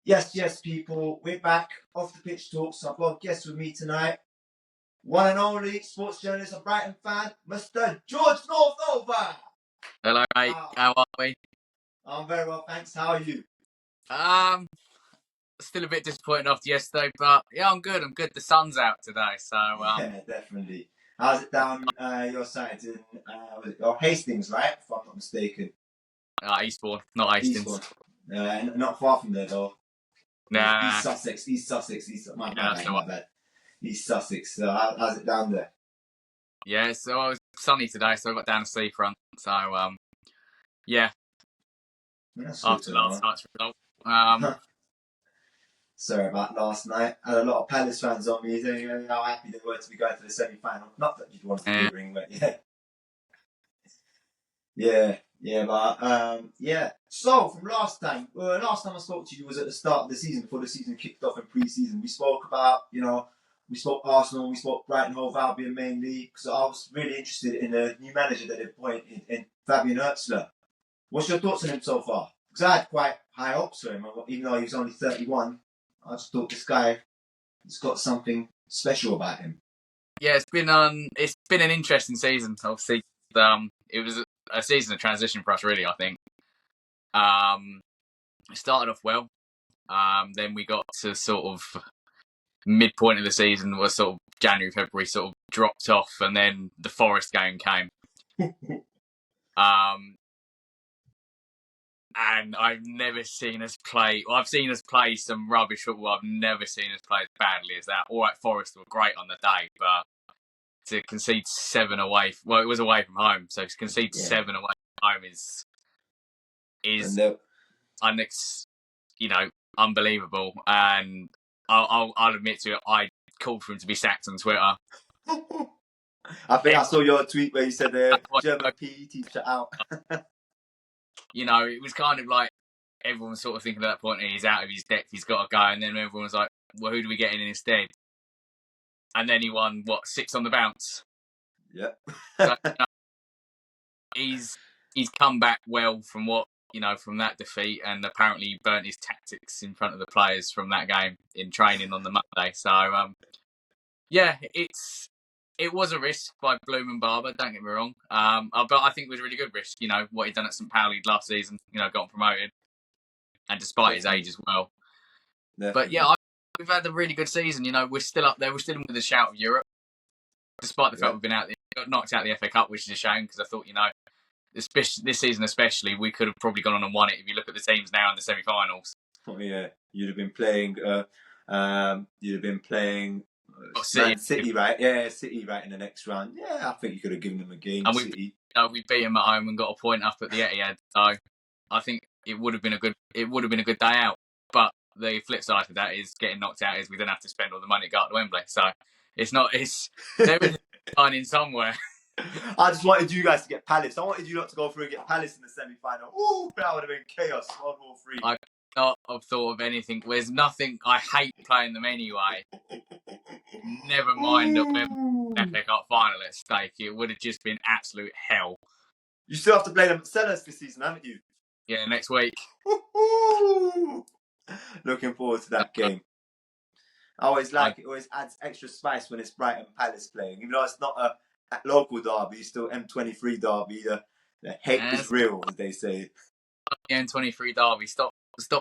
Yes, people. We're back off the pitch talk. So I've got a guest with me tonight. One and only sports journalist and Brighton fan, Mr. George Northover. Hello, mate. How are we? I'm very well, thanks. How are you? Still a bit disappointed after yesterday, but yeah, I'm good. The sun's out today, so yeah, definitely. How's it down your side in Hastings, right? If I'm not mistaken. Eastbourne, not Hastings. Not far from there though. Nah. East Sussex. My bad. East Sussex. How's it down there? Yeah, so I was sunny today, so I got down the seafront. So yeah. After last night's result. Sorry about last night. I had a lot of Palace fans on me saying how happy they were to be going to the semi-final. Not that you'd want to be ring, but yeah. So from last time I spoke to you was at the start of the season, before the season kicked off in pre-season. We spoke about, we spoke Arsenal, we spoke Brighton Hove Albion mainly, because I was really interested in the new manager that they appointed in Fabian Hurzeler. What's your thoughts on him so far? Because I had quite high hopes for him, even though he was only 31. I just thought this guy has got something special about him. Yeah, it's been an interesting season. Obviously, it was a season of transition for us, really. I think it started off well. Then we got to sort of midpoint of the season, was sort of January, February, sort of dropped off, and then the Forest game came. And I've never seen us play. Well, I've seen us play some rubbish football. I've never seen us play as badly as that. All right, Forest were great on the day, but to concede 7 away, well, it was away from home, so to concede 7 away from home is unbelievable. And I'll admit to it, I called for him to be sacked on Twitter. I think I saw your tweet where you said the German PE teacher out. It was kind of like everyone was sort of thinking at that point, he's out of his depth, he's got to go. And then everyone was like, well, who do we get in instead? And then he won, 6 on the bounce? Yeah. So, he's come back well from from that defeat, and apparently he burnt his tactics in front of the players from that game in training on the Monday. So, it was a risk by Bloom & Barber, don't get me wrong. But I think it was a really good risk, what he'd done at St. Pauli last season, got promoted. And despite his age as well. Definitely. But we've had a really good season, we're still up there, we're still in with the shout of Europe. Despite the fact we've been out there, got knocked out of the FA Cup, which is a shame, because I thought, this season especially, we could have probably gone on and won it if you look at the teams now in the semi-finals. Oh yeah, you'd have been playing City, right? Yeah, City right in the next round. Yeah, I think you could have given them a game. And City. We beat them at home and got a point up at the Etihad. So I think it would have been a good day out. But the flip side of that is getting knocked out is we don't have to spend all the money to go up to Wembley. So there is in somewhere. I just wanted you guys to get Palace. I wanted you not to go through and get Palace in the semi-final. Ooh, that would have been chaos. World War III. I could not have thought of anything. There's nothing. I hate playing them anyway. Never mind the FA Cup final at stake. It would have just been absolute hell. You still have to play them at Sellers this season, haven't you? Yeah, next week. Looking forward to that game. I always like it. It always adds extra spice when it's Brighton Palace playing. Even though it's not a local derby, it's still M23 derby. The hate is real, as they say. The M23 derby. Stop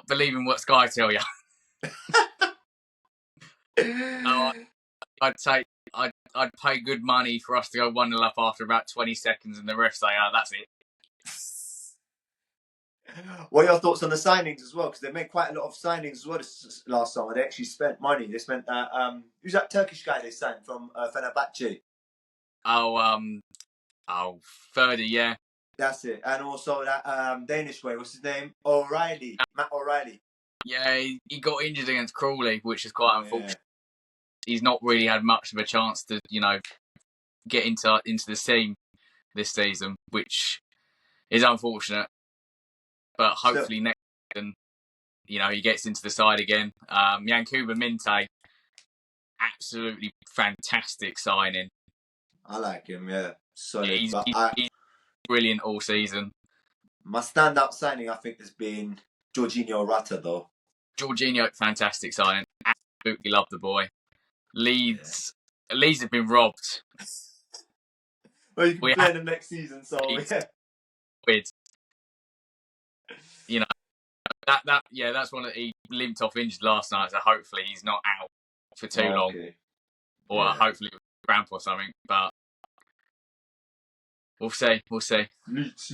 believing what Sky tell you. I'd pay good money for us to go 1-0 up after about 20 seconds and the ref say, that's it. What are your thoughts on the signings as well? Because they made quite a lot of signings as well this last summer. They actually spent money. They spent who's that Turkish guy they signed from Fenerbahce? Ferdy, yeah. That's it. And also that Danish boy, what's his name? O'Reilly. Matt O'Reilly. Yeah, he got injured against Crawley, which is quite unfortunate. Yeah. He's not really had much of a chance to, get into the team this season, which is unfortunate. But hopefully next season, he gets into the side again. Yankuba Minte, absolutely fantastic signing. I like him, yeah. Solid. He's brilliant all season. My standout signing, I think, has been Jorginho Rata, though. Jorginho, fantastic signing. Absolutely love the boy. Leeds have been robbed. Well, you can play them next season, so yeah. With, you know, that's one that he limped off injured last night, so hopefully he's not out for too long. Or hopefully with cramp or something, but we'll see. Leeds.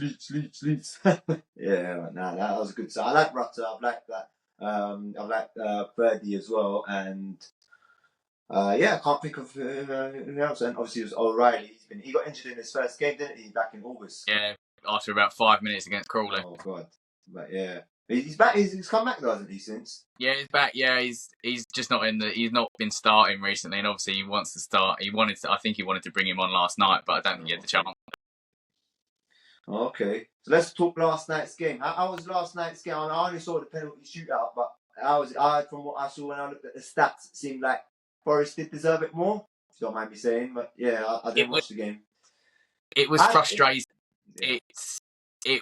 Yeah, that was a good sign. I like Rutter. I've liked that. I've liked Birdie as well, and I can't think of who else. And obviously, it was O'Reilly. He got injured in his first game, didn't he? Back in August. Yeah, after about 5 minutes against Crawley. Oh God, but yeah, he's back. He's come back though, hasn't he? Since. Yeah, he's back. Yeah, he's just not He's not been starting recently, and obviously he wants to start. I think he wanted to bring him on last night, but I don't think he had the chance. Okay, so let's talk last night's game. How was last night's game? I only saw the penalty shootout, but from what I saw when I looked at the stats, it seemed like Forest did deserve it more. If you don't mind me saying, but yeah, I didn't watch the game. It was frustrating. It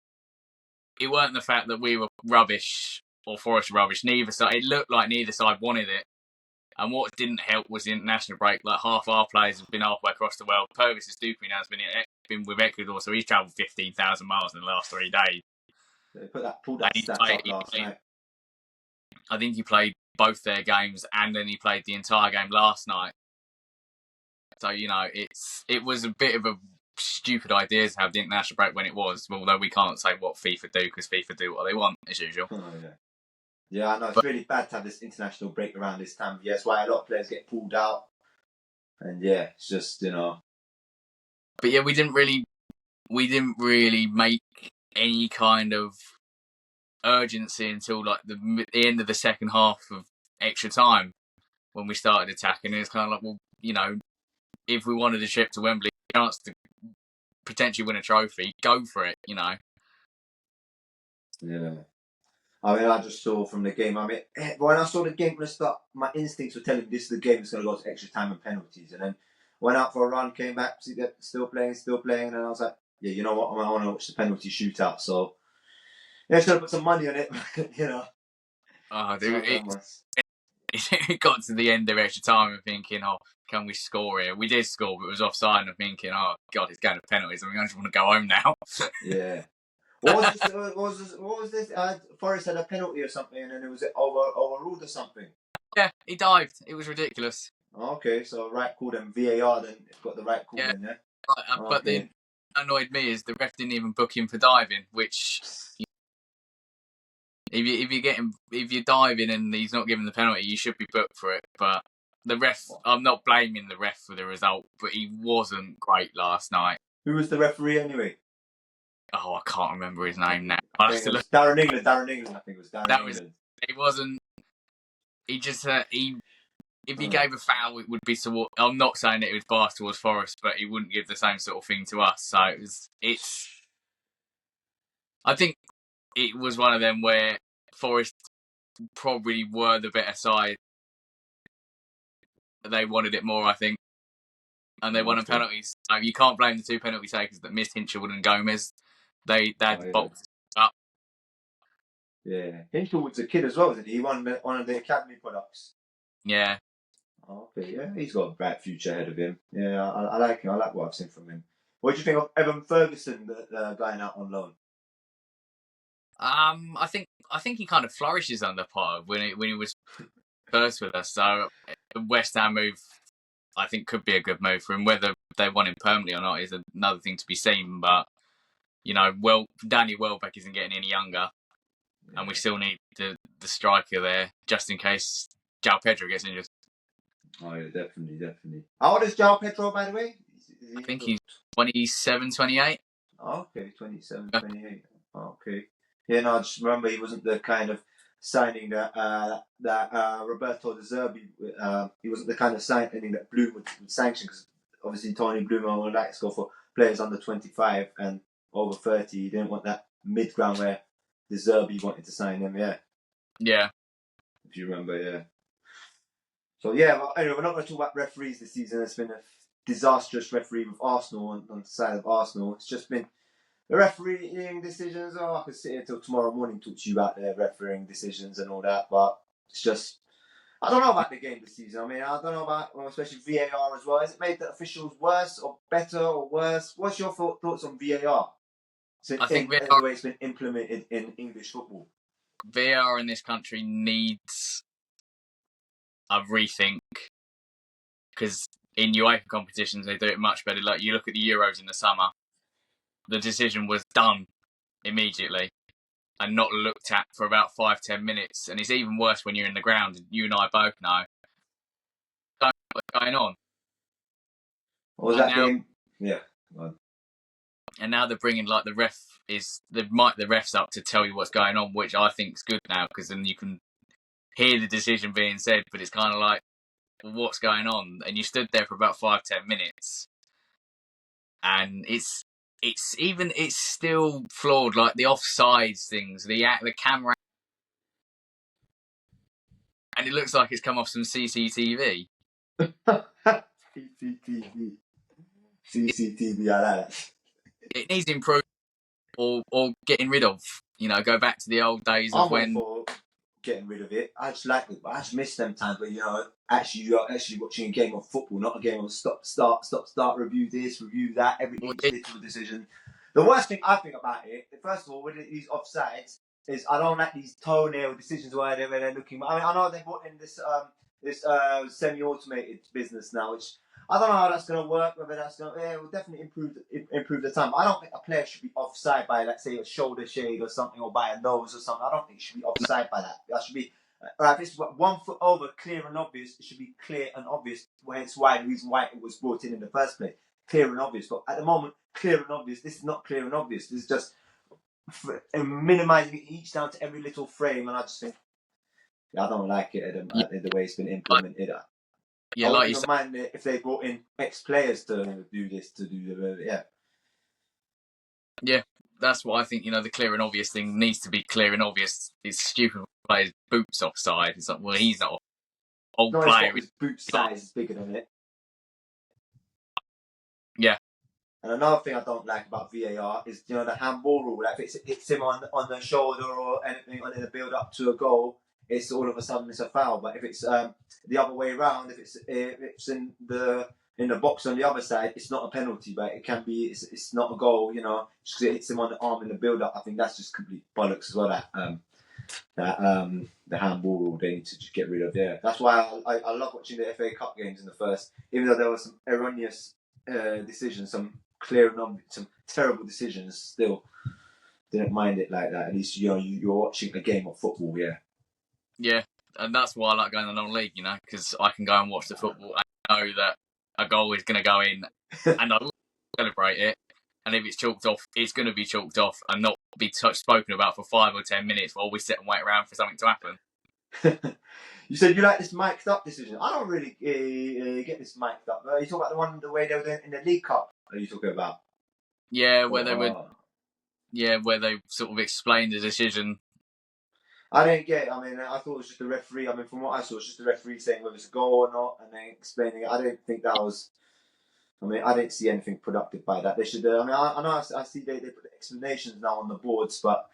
weren't the fact that we were rubbish or Forest were rubbish. Neither side. It looked like neither side wanted it. And what didn't help was the international break. Like half our players have been halfway across the world. Purvis Estupiñán has been with Ecuador, so he's travelled 15,000 miles in the last 3 days. They pulled that stat up last night. I think he played both their games, and then he played the entire game last night. So it was a bit of a stupid idea to have the international break when it was. Although we can't say what FIFA do because FIFA do what they want as usual. Oh, yeah. Yeah, I know it's really bad to have this international break around this time. Yeah, that's why a lot of players get pulled out. And yeah, it's just But yeah, we didn't really make any kind of urgency until like the end of the second half of extra time when we started attacking. And it's kind of like, if we wanted a trip to Wembley, a chance to potentially win a trophy, go for it. Yeah. I mean, I just saw from the game. I mean, when I saw the game from the start, my instincts were telling me this is the game that's going to go to extra time and penalties. And then went out for a run, came back, still playing. And I was like, yeah, you know what? I want to watch the penalty shootout. So, yeah, just going to put some money on it, Oh, dude, it got to the end of extra time and thinking, oh, can we score here? We did score, but it was offside. And I'm thinking, oh, God, it's going to penalties. I just want to go home now. Yeah. What was this? Forrest had a penalty or something, and then it was overruled or something. Yeah, he dived. It was ridiculous. Okay, so right called him VAR. Then got the right call. Then, yeah. But then annoyed me is the ref didn't even book him for diving. Which, if you're diving and he's not given the penalty, you should be booked for it. But the ref, I'm not blaming the ref for the result, but he wasn't great last night. Who was the referee anyway? Oh, I can't remember his name now. Darren England. I think it was Darren England. It wasn't. He just if he gave a foul, it would be toward. I'm not saying that it was biased towards Forest, but he wouldn't give the same sort of thing to us. So it's. I think it was one of them where Forest probably were the better side. They wanted it more, I think, and they won on penalties. So you can't blame the 2 penalty takers that missed Hinchelwood and Gomez. They had boxed up. Yeah, Hinchelwood's a kid as well, isn't he? He won one of the academy products. Yeah. Okay, yeah, he's got a bright future ahead of him. Yeah, I like him. I like what I've seen from him. What do you think of Evan Ferguson going out on loan? I think he kind of flourishes under Potter when he was first with us. So the West Ham move, I think, could be a good move for him. Whether they want him permanently or not is another thing to be seen. But Danny Welbeck isn't getting any younger, and we still need the striker there just in case João Pedro gets injured. Oh yeah, definitely. How old is João Pedro, by the way? I think he's 27, 28. Oh, okay, 27, 28. Oh, okay. Yeah, no, I just remember he wasn't the kind of signing that Roberto De Zerbi. He wasn't the kind of signing that Bloom would sanction, because obviously Tony Bloom would like to go for players under 25 and over 30. He didn't want that mid-ground where De Zerbi wanted to sign him, yeah. Yeah. If you remember, yeah. So, yeah, well, anyway, we're not going to talk about referees this season. It's been a disastrous referee with Arsenal on the side of Arsenal. It's just been the refereeing decisions. I could sit here till tomorrow morning talk to you about the refereeing decisions and all that. But It's just, I don't know about the game this season. I mean, I don't know about, well, especially VAR as well. Has it made the officials worse or better or worse? What's your thoughts on VAR? So I think the way it's been implemented in English football. VAR in this country needs a rethink, because in UEFA competitions they do it much better. Like, you look at the Euros in the summer, the decision was done immediately and not looked at for about 5-10 minutes. And it's even worse when you're in the ground. You and I both know. Don't know what's going on. What was that game? Yeah. And now they're bringing, like, the refs up to tell you what's going on, which I think is good now, because then you can hear the decision being said, but it's kind of like, well, what's going on? And you stood there for about 5-10 minutes, and it's still flawed. Like the offsides things, the camera, and it looks like it's come off some CCTV. CCTV, I like that. It needs improvement or getting rid of. You know, go back to the old days of when. For getting rid of it. I just like it, but I just miss them times where you're actually watching a game of football, not a game of start, review this, review that, every each little decision. The worst thing I think about it, first of all, with these offsides, is I don't like these toenail decisions where they're looking. I mean, I know they brought in this semi-automated business now, which I don't know how that's going to work. Whether that's going to, it will definitely improve the time. But I don't think a player should be offside by, let's say, a shoulder shade or something, or by a nose or something. I don't think it should be offside by that. That should be, if it's 1 foot over, clear and obvious. It should be clear and obvious. Hence why the reason why it was brought in the first place, clear and obvious. But at the moment, clear and obvious. This is not clear and obvious. This is just minimizing it each down to every little frame, and I just think, I don't like it the way it's been implemented. Yeah, I wouldn't mind if they brought in ex-players to do this, Yeah, that's what I think. You know, the clear and obvious thing needs to be clear and obvious. It's stupid players' boots offside. It's like, well, he's not old player. His boot size is bigger than it. Yeah. And another thing I don't like about VAR is, the handball rule. Like, if it hits him on the shoulder or anything in the build up to a goal, it's all of a sudden it's a foul. But if it's the other way around, if it's in the box on the other side, it's not a penalty, but it can be. It's not a goal, just because it hits him on the arm in the build up. I think that's just complete bollocks as well. The handball rule they need to just get rid of. Yeah, that's why I love watching the FA Cup games in the first, even though there were some erroneous decisions, some clear and some terrible decisions. Still, didn't mind it like that. At least you're watching a game of football. Yeah. Yeah, and that's why I like going to the non-league, because I can go and watch the football and know that a goal is going to go in, and I will celebrate it. And if it's chalked off, it's going to be chalked off and not be spoken about for 5 or 10 minutes while we sit and wait around for something to happen. You said you like this mic'd up decision. I don't really get this mic'd up. You talk about the way they were doing in the League Cup. Are you talking about? Yeah, where they were. Yeah, where they sort of explained the decision. I didn't get it. I mean, I thought it was just the referee. I mean, from what I saw, it's just the referee saying whether it's a goal or not, and then explaining it. I didn't think that was. I mean, I didn't see anything productive by that. They should. I mean, I know I see they put the explanations now on the boards, but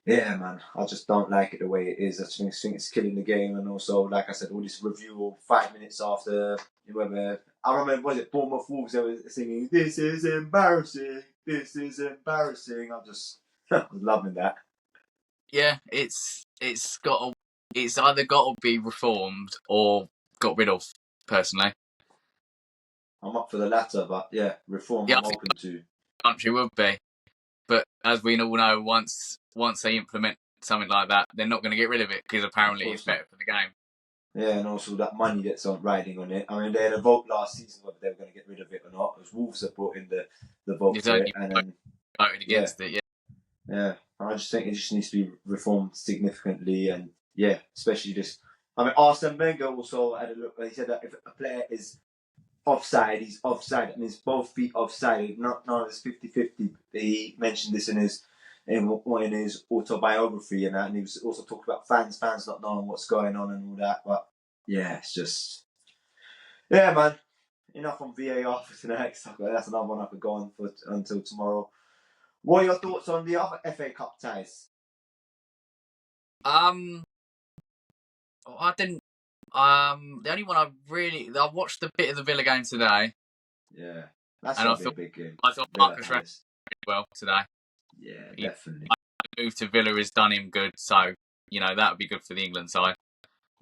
yeah, man, I just don't like it the way it is. I just think it's killing the game, and also, like I said, all this review 5 minutes after whether. I remember, was it Bournemouth Wolves? They were singing, "This is embarrassing. This is embarrassing." I was loving that. Yeah, it's either got to be reformed or got rid of. Personally, I'm up for the latter, but yeah, reform. I'm open to. Country would be, but as we all know, once they implement something like that, they're not going to get rid of it because apparently it's better for the game. Yeah, and also that money that's riding on it. I mean, they had a vote last season whether they were going to get rid of it or not. It was Wolves that brought in the vote for it, and then voted against it. Yeah, I just think it just needs to be reformed significantly, and yeah, especially this. I mean, Arsene Wenger also had a look. He said that if a player is offside, he's offside. That means both feet offside. Not as 50-50. He mentioned this in his autobiography and he was also talking about fans not knowing what's going on and all that. But yeah, it's just man. Enough on VAR for tonight. That's another one I could go on for until tomorrow. What are your thoughts on the other FA Cup ties? I didn't. The only one I watched a bit of the Villa game today. Yeah, that's and gonna be a big game. I thought Villa Marcus Rashford Palace. did well today. Yeah, definitely. The move to Villa has done him good, so that would be good for the England side.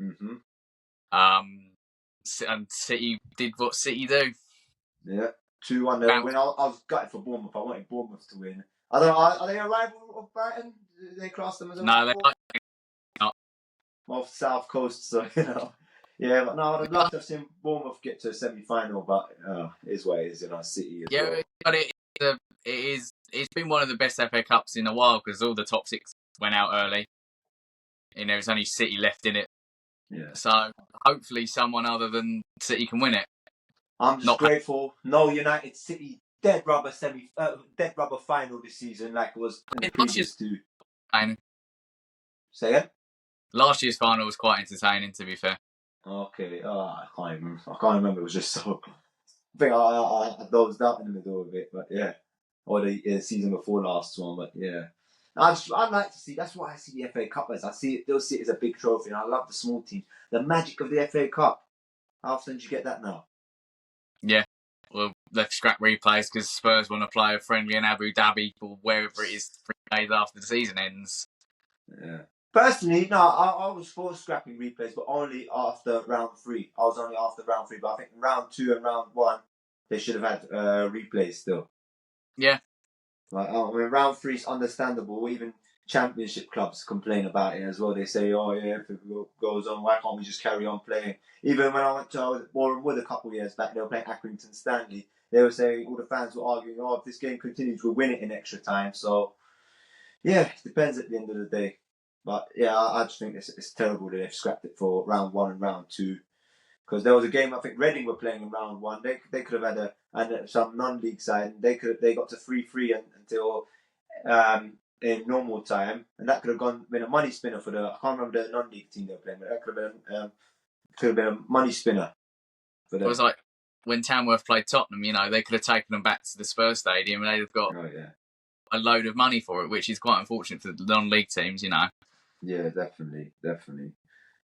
Mm-hmm. And City did what City do. Yeah, 2-1 they win. I was gutted for Bournemouth. I wanted Bournemouth to win. I don't know. Are they a rival of Brighton? Do they class them as a rival? No, they're not. Off South Coast, so Yeah, but no, I'd love to have seen Bournemouth get to a semi-final, but it is what it is, City as well. But it's been one of the best FA Cups in a while because all the top 6 went out early. There's only City left in it. Yeah. So hopefully someone other than City can win it. I'm just grateful. No United City dead rubber final this season like it was in the previous 2. Say again? Last year's final was quite entertaining, to be fair. Okay. I can't remember. It was just so. I think I dozed out in the middle of it, but yeah. Or the season before last one, but yeah. I'd like to see. That's why I see the FA Cup as. They'll see it as a big trophy, and I love the small teams. The magic of the FA Cup. How often do you get that now? Yeah. Well, let's scrap replays because Spurs want to play a friendly in Abu Dhabi or wherever it is 3 days after the season ends. Yeah. Personally, no, I was for scrapping replays, but only after round 3. I was only after round 3, but I think round 2 and round 1, they should have had replays still. Yeah. Like, round 3 is understandable. Even championship clubs complain about it as well. They say, oh yeah, if it goes on, why can't we just carry on playing? Even when I went to Boreham Wood a couple of years back, they were playing Accrington Stanley. They were saying, all the fans were arguing, if this game continues, we'll win it in extra time. So, yeah, it depends at the end of the day. But yeah, I just think it's terrible that they've scrapped it for round 1 and round 2. Because there was a game, I think Reading were playing in round 1. They could have had some non-league side, and they got to 3-3 until in normal time, and that could have been a money spinner for I can't remember the non-league team they were playing, but that could have been a money spinner for them. It was like when Tamworth played Tottenham, they could have taken them back to the Spurs Stadium and they'd have got a load of money for it, which is quite unfortunate for the non-league teams, Yeah, definitely.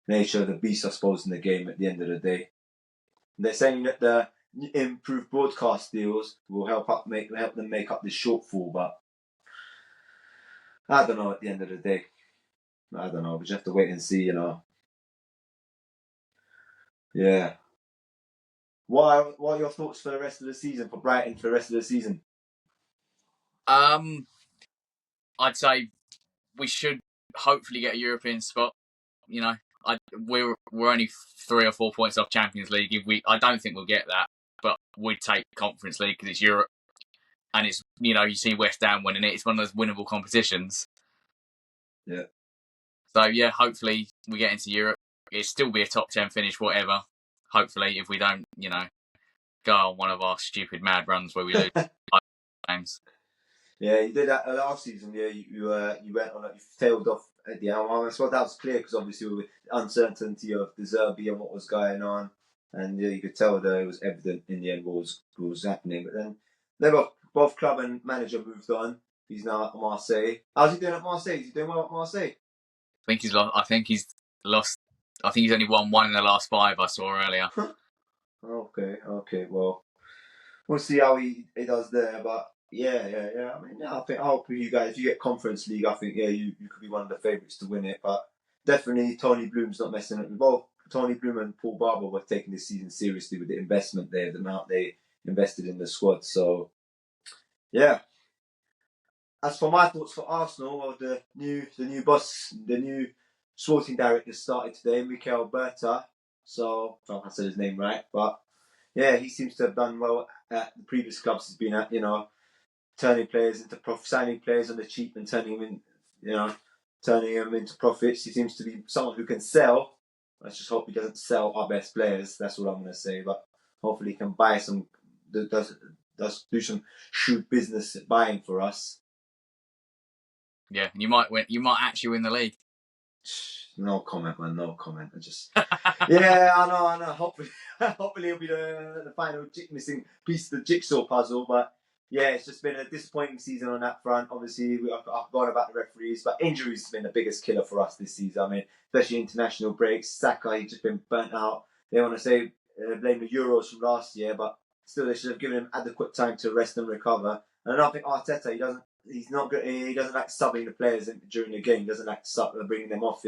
Nature of the beast, I suppose, in the game at the end of the day. They're saying that the improved broadcast deals will help them make up this shortfall, but I don't know at the end of the day. I don't know. We just have to wait and see, Yeah. What are your thoughts for the rest of the season, for Brighton for the rest of the season? I'd say we should hopefully get a European spot. We're only 3 or 4 points off Champions League. I don't think we'll get that, but we'd take Conference League because it's Europe, and it's you see West Ham winning it. It's one of those winnable competitions. Yeah. So yeah, hopefully we get into Europe. It'll still be a top 10 finish, whatever. Hopefully, if we don't, go on one of our stupid mad runs where we lose games. Yeah, you did that last season. Yeah, you went on. You tailed off at the end. I suppose that was clear because obviously with the uncertainty of De Zerbi and what was going on, and you could tell that it was evident in the end what was happening. But then they both club and manager moved on. He's now at Marseille. How's he doing at Marseille? Is he doing well at Marseille? I think he's lost. I think he's only won 1 in the last 5 I saw earlier. Okay. Well, we'll see how he does there. But yeah. I hope you guys, if you get Conference League, I think you could be one of the favourites to win it. But definitely Tony Bloom's not messing up. Both Tony Bloom and Paul Barber were taking this season seriously with the investment there, the amount they invested in the squad. So yeah. As for my thoughts for Arsenal, well, the new boss, the new sporting director started today, Mikel Berta. So, I don't know if I said his name right, but yeah, he seems to have done well at the previous clubs he's been at, turning players into signing players on the cheap and turning them into profits. He seems to be someone who can sell. Let's just hope he doesn't sell our best players. That's what I'm going to say. But hopefully he can buy some, does do some shrewd business buying for us. Yeah, and you might win. You might actually win the league. No comment, man. No comment. Yeah, I know. Hopefully, he'll be the final missing piece of the jigsaw puzzle. But yeah, it's just been a disappointing season on that front. Obviously, I've gone about the referees, but injuries has been the biggest killer for us this season. I mean, especially international breaks. Saka, he's just been burnt out. They want to say blame the Euros from last year, but still, they should have given him adequate time to rest and recover. And I don't think Arteta, he doesn't like subbing the players during the game. He doesn't like bringing them off,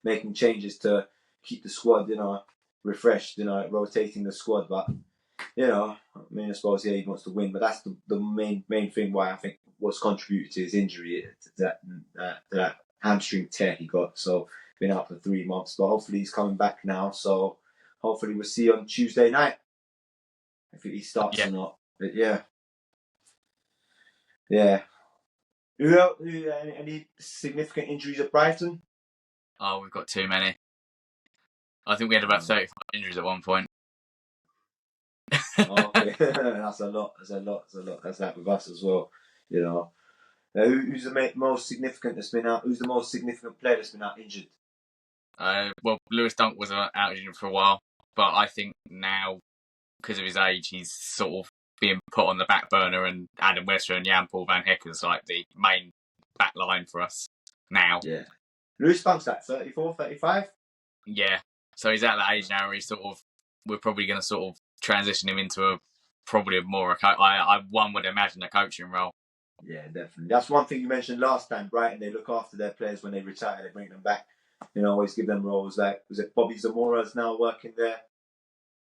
making changes to keep the squad, refreshed, rotating the squad. But I suppose he wants to win, but that's the main thing why I think what's contributed to his injury, to that hamstring tear he got. So been out for 3 months, but hopefully he's coming back now. So hopefully we'll see on Tuesday night if he starts or not. But yeah. Any significant injuries at Brighton? Oh, we've got too many. I think we had about 35 injuries at one point. Okay, that's a lot. That's that with us as well. Who's the most significant that's been out? Who's the most significant player that's been out injured? Well, Lewis Dunk was out injured for a while, but I think now, because of his age, he's sort of being put on the back burner, and Adam Webster and Jan-Paul Van Hecken's like the main back line for us now. Yeah. Lewis Dunk's at 34, 35? Yeah. So he's at that age now where we're probably going to sort of transition him into one would imagine a coaching role. Yeah, definitely. That's one thing you mentioned last time, Brighton. They look after their players when they retire. They bring them back. Always give them roles. Like, was it Bobby Zamora's now working there?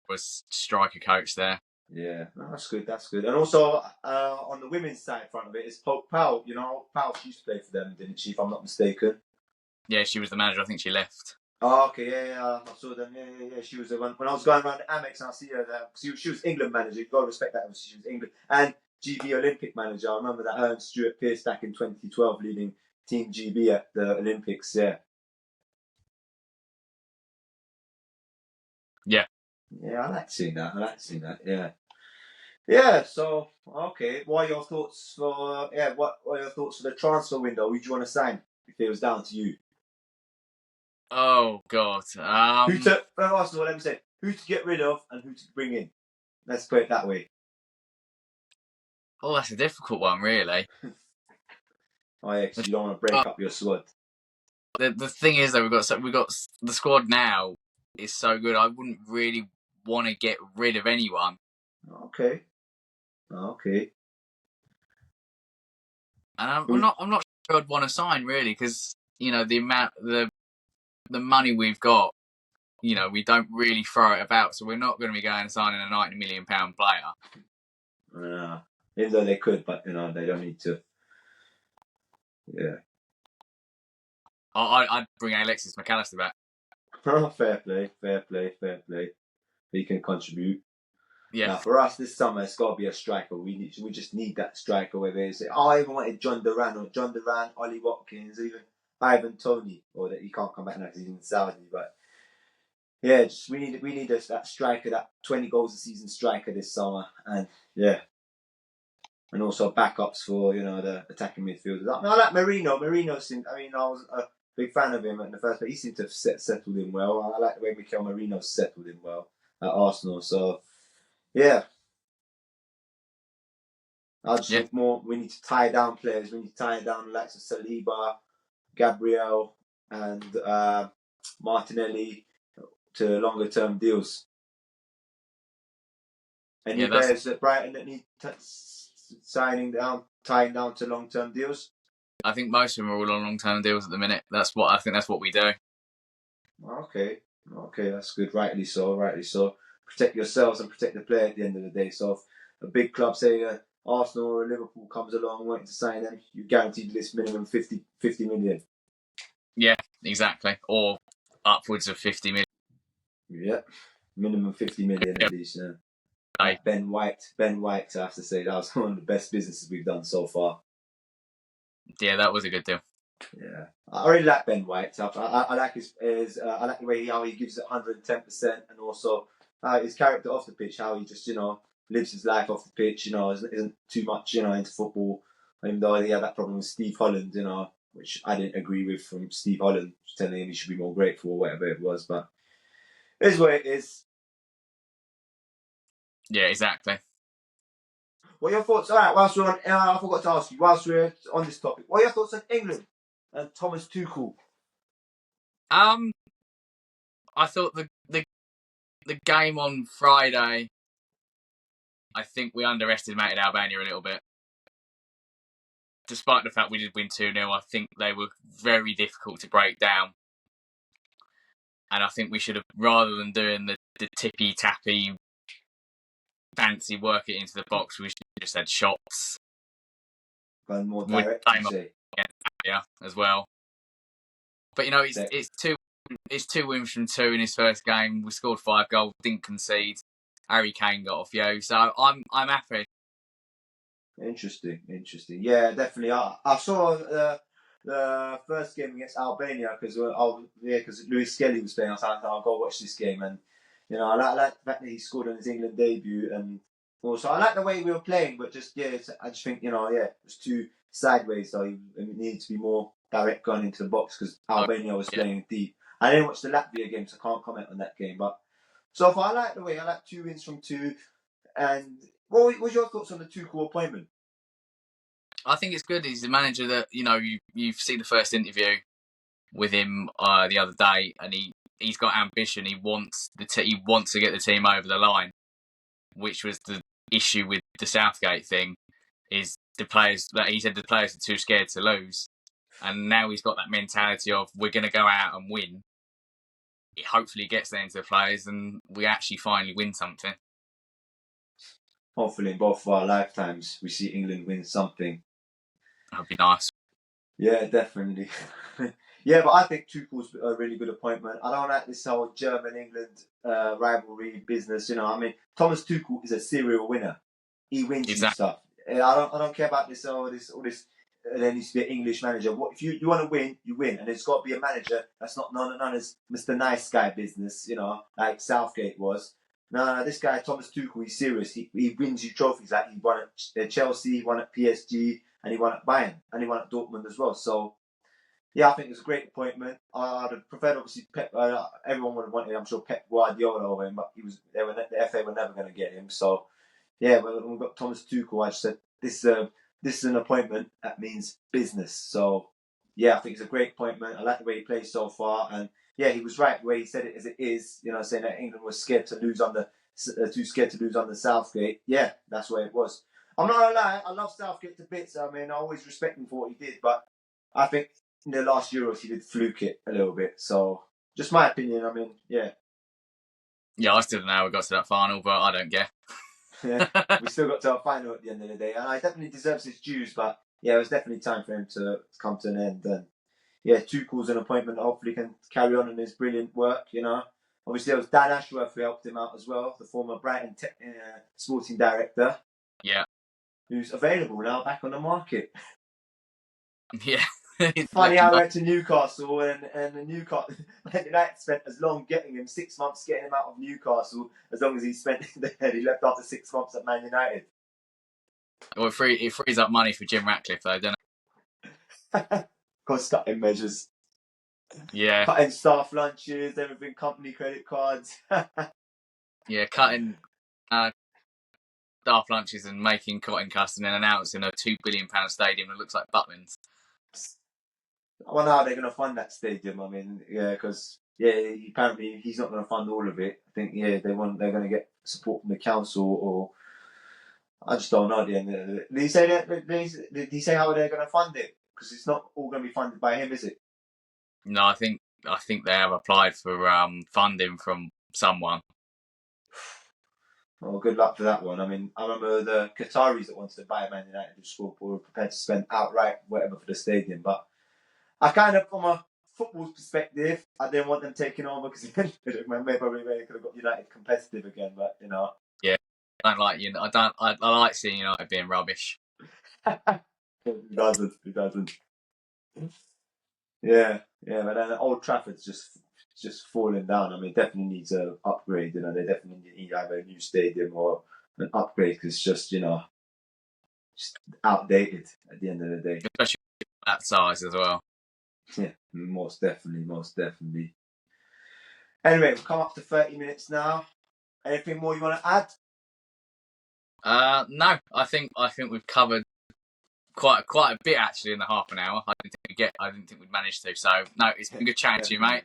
Was striker coach there. Yeah, that's good. And also on the women's side front of it is Pope Powell. Powell, she used to play for them, didn't she? If I'm not mistaken. Yeah, she was the manager. I think she left. Oh, okay, yeah. I saw them. Yeah. She was the one when I was going around the Amex. And I see her there. She was England manager. You got to respect that. She was England and GB Olympic manager. I remember that her and Stuart Pearce back in 2012 leading Team GB at the Olympics. Yeah. Yeah. Yeah, I like seeing that. Yeah. Yeah. So okay, what are your thoughts for the transfer window? Who do you want to sign if it was down to you? Oh God. First of all, let me say who to get rid of and who to bring in. Let's put it that way. Oh, that's a difficult one, really. Oh yeah, because you don't want to break up your squad. The thing is, though, we've got the squad now is so good. I wouldn't really want to get rid of anyone. Okay. And I'm not sure I'd want to sign really, because the money we've got, we don't really throw it about, so we're not going to be going and signing a £90 million player. Even though they could, but they don't need to. Yeah. I'd bring Alexis McAllister back. Fair play. He can contribute. Yeah. Now, for us this summer, it's got to be a striker. We just need that striker. Whether it's I even wanted John Duran, Ollie Watkins, even Ivan Toney, or that he can't come back now because he's in Saudi. But yeah, we need that striker, that 20 goals a season striker this summer, and yeah. And also backups for the attacking midfielders. I like Marino. I was a big fan of him in the first place. He seemed to have settled in well. I like the way Mikel Marino settled in well at Arsenal. So yeah, I just think more. We need to tie down players. We need to tie down the likes of Saliba, Gabriel, and Martinelli to longer term deals. Any players at Brighton that need tying down to long-term deals? I think most of them are all on long-term deals at the minute. That's what we do. Okay, that's good. Rightly so. Protect yourselves and protect the player at the end of the day. So if a big club, say Arsenal or Liverpool, comes along wanting to sign them, you guaranteed this minimum 50 million. Yeah, exactly. Or upwards of 50 million. Yeah, minimum 50 million at least. Yeah. Like Ben White, I have to say, that was one of the best businesses we've done so far. Yeah, that was a good deal. Yeah, I really like Ben White. I like I like the way how he gives it 110%, and also his character off the pitch, how he just lives his life off the pitch. Isn't too much into football. Even though he had that problem with Steve Holland, which I didn't agree with from Steve Holland, telling him he should be more grateful or whatever it was. But it is what it is. Yeah, exactly. What are your thoughts? All right, whilst we're on, I forgot to ask you, whilst we're on this topic, what are your thoughts on England and Thomas Tuchel? I thought the game on Friday, I think we underestimated Albania a little bit. Despite the fact we did win 2-0, I think they were very difficult to break down. And I think we should have, rather than doing the tippy-tappy, fancy work it into the box, we should have just had shots. Gone more direct, you say? Yeah, as well. But, it's two wins from 2 in his first game. We scored 5 goals, didn't concede. Arry Kane got a few. So I'm happy. Interesting. Yeah, definitely. I saw the first game against Albania because Lewis Skelly was playing. I was like, I'll go watch this game, and I like the fact that he scored on his England debut, and also I like the way we were playing. But I just think it was too sideways. So he needed to be more direct going into the box because Albania was playing deep. I didn't watch the Latvia game, so I can't comment on that game. But so far, I like the way. I like 2 wins from 2, and. What was your thoughts on the Tuchel appointment? I think it's good. He's the manager that you've seen the first interview with him the other day, and he's got ambition. He wants to get the team over the line, which was the issue with the Southgate thing. Is the players that he said the players are too scared to lose, and now he's got that mentality of we're going to go out and win. It hopefully gets there into the players, and we actually finally win something. Hopefully, in both of our lifetimes, we see England win something. That'd be nice. Yeah, definitely. Yeah, but I think Tuchel's a really good appointment. I don't like this whole German-England rivalry business. Thomas Tuchel is a serial winner. He wins you stuff. I don't care about this. All this. There needs to be an English manager. What if you want to win? You win, and it's got to be a manager that's not known as Mr. Nice Guy business. Like Southgate was. No, this guy Thomas Tuchel, he's serious. He wins you trophies. Like he won at Chelsea, he won at PSG, and he won at Bayern, and he won at Dortmund as well. So, yeah, I think it was a great appointment. I'd have preferred, obviously, Pep. Everyone would have wanted, I'm sure, Pep Guardiola over him, but the FA were never going to get him. So, yeah, when we got Thomas Tuchel, I just said this is an appointment that means business. So, yeah, I think it's a great appointment. I like the way he plays so far, and. Yeah, he was right the way he said it as it is. Saying that England was too scared to lose on the Southgate. Yeah, that's where it was. I'm not gonna lie, I love Southgate to bits. I always respect him for what he did, but I think in the last Euros he did fluke it a little bit. So, just my opinion. Yeah. Yeah, I still don't know how we got to that final, but I don't care. Yeah, we still got to our final at the end of the day, and I definitely deserves his dues. But yeah, it was definitely time for him to come to an end. And yeah, Tuchel's an appointment. Hopefully, can carry on in his brilliant work. Obviously, there was Dan Ashworth who helped him out as well, the former Brighton sporting director. Yeah, who's available now, back on the market. Yeah. Funny how he went to Newcastle and the Newcastle United spent as long getting him 6 months getting him out of Newcastle as long as he spent there. He left after 6 months at Man United. Well, it frees up money for Jim Ratcliffe though, doesn't it? Cost-cutting measures. Yeah. Cutting staff lunches, everything, company credit cards. Yeah, cutting staff lunches and making cotton cuts and then announcing a £2 billion stadium that looks like Butlins. I wonder how they're going to fund that stadium. Because apparently he's not going to fund all of it. I think they're going to get support from the council, or I just don't know. At the end of it, did he say that? Did he say how they're going to fund it? Because it's not all going to be funded by him, is it? No, I think they have applied for funding from someone. Well, good luck for that one. I remember the Qataris that wanted to buy Man United were prepared to spend outright whatever for the stadium. But I kind of, from a football perspective, I didn't want them taking over because maybe probably could have got United competitive again. But yeah, I don't like I like seeing United being rubbish. Who doesn't? Yeah. But then Old Trafford's just falling down. It definitely needs an upgrade. They definitely need either a new stadium or an upgrade because it's just outdated at the end of the day. Especially that size as well. Yeah, most definitely. Anyway, we've come up to 30 minutes now. Anything more you want to add? No, I think we've covered quite a bit actually in the half an hour. I didn't think we'd manage to. So no, it's been good chatting to you, mate.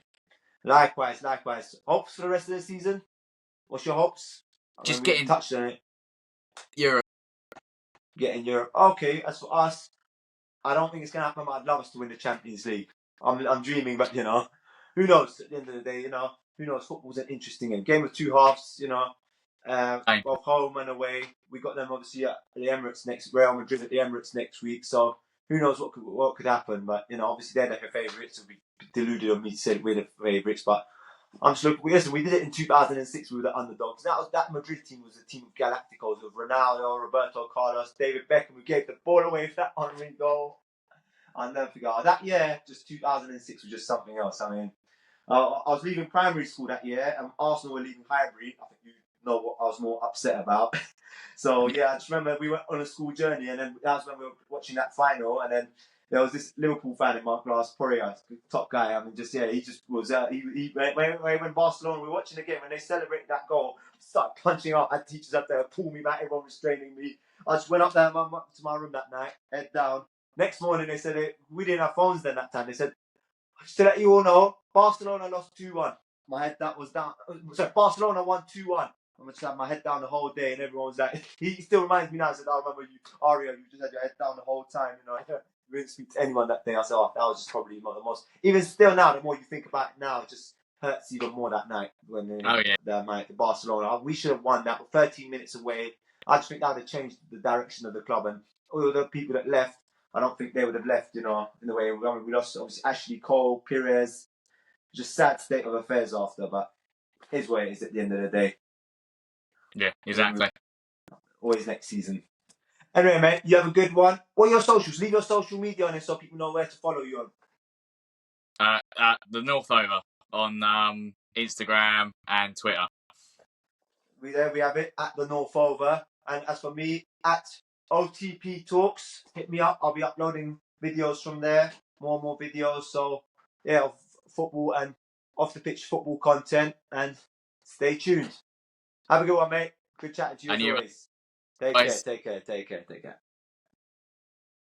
Likewise. Hopes for the rest of the season? What's your hopes? Just getting touched on it. Europe. Getting Europe. Okay, as for us, I don't think it's gonna happen. But I'd love us to win the Champions League. I'm dreaming, but who knows? At the end of the day, who knows? Football's an interesting game of two halves. Both home and away. We got them obviously at the Emirates Real Madrid at the Emirates next week. So who knows what could happen? But obviously they're their favourites. So we deluded on me to say we're the favourites, but I'm just looking. Listen, we did it in 2006. We were the underdogs. That Madrid team was a team of Galacticos of Ronaldo, Roberto Carlos, David Beckham. We gave the ball away for that unreal goal. I'll never forget that year. Just 2006 was just something else. I mean, I was leaving primary school that year, and Arsenal were leaving Highbury. I think you know what I was more upset about. So yeah, I just remember we went on a school journey, and then that was when we were watching that final, and then there was this Liverpool fan in my class, Poria, top guy. I mean, he just was. When Barcelona were watching the game, when they celebrated that goal, started punching out. I had teachers up there pull me back, everyone restraining me. I just went up there to my room that night, head down. Next morning, they said we didn't have phones then that time. They said, just to let you all know, Barcelona lost 2-1. My head was down. Sorry, Barcelona won 2-1. I just had my head down the whole day, and everyone was like, he still reminds me now. He said, I remember you, Arry, you just had your head down the whole time. You didn't speak to anyone that day. I said, that was just probably the most. Even still now, the more you think about it now, it just hurts even more that night when the Barcelona. We should have won that. 13 minutes away. I just think that would have changed the direction of the club, and all the people that left, I don't think they would have left, in the way. We lost obviously Ashley Cole, Perez. Just sad state of affairs after, but here's what it is at the end of the day. Yeah, exactly. Always next season. Anyway, mate, you have a good one. What are your socials? Leave your social media on it so people know where to follow you on. The Northover on Instagram and Twitter. There we have it, at the Northover. And as for me, at OTP Talks, hit me up. I'll be uploading videos from there, more and more videos. So yeah, of football and off the pitch football content. And stay tuned. Have a good one, mate. Good chatting to you as always. Take care.